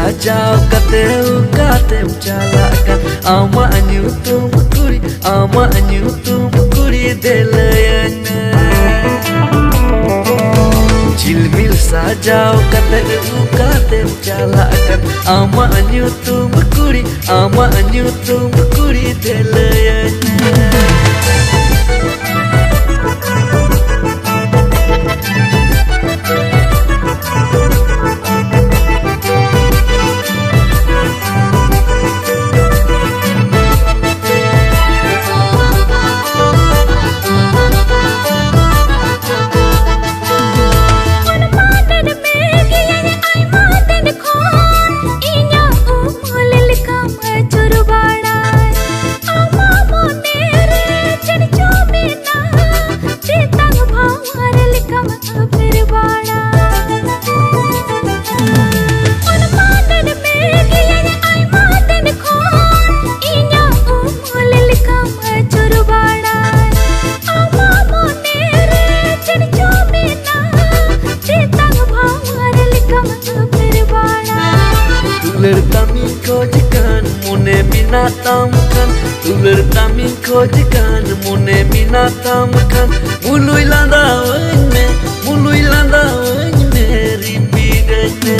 sajau katem calakan ama nyutum kuri delayana cilmil sajau katem calakan ama nyutum kuri delayana. Tuler tami khojikan mone minatam kan tuler tami khojikan mone minatam kan mului landa me rimbidane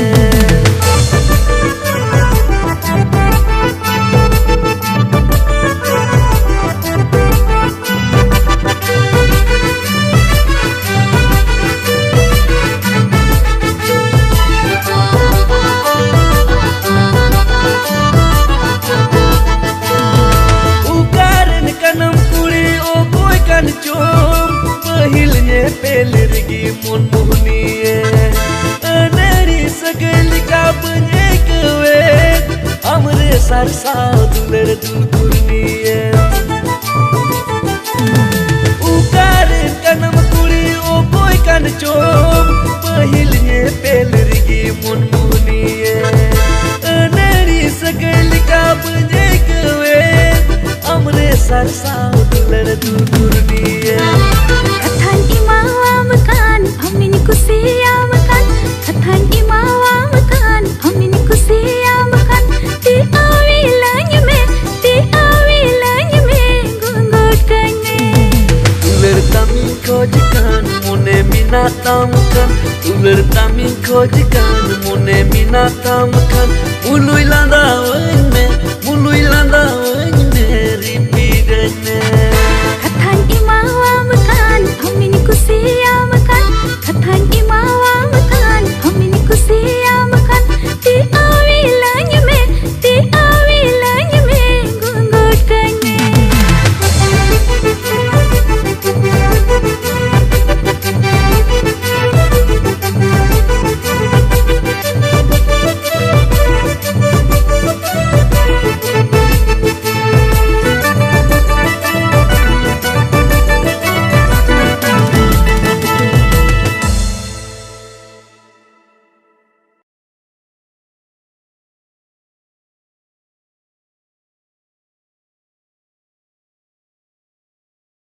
pahilnya pelergi mon mohniye anari sagli ka banye kewe amre sarsa duler dul kurniye ukaren kanam kuri o boy kan chom pahilnya pelergi mon mohniye anari sagli ka banye kewe amre sarsa duler dul kurniye. Tuler tami khojikan mone minatam kan mului landa me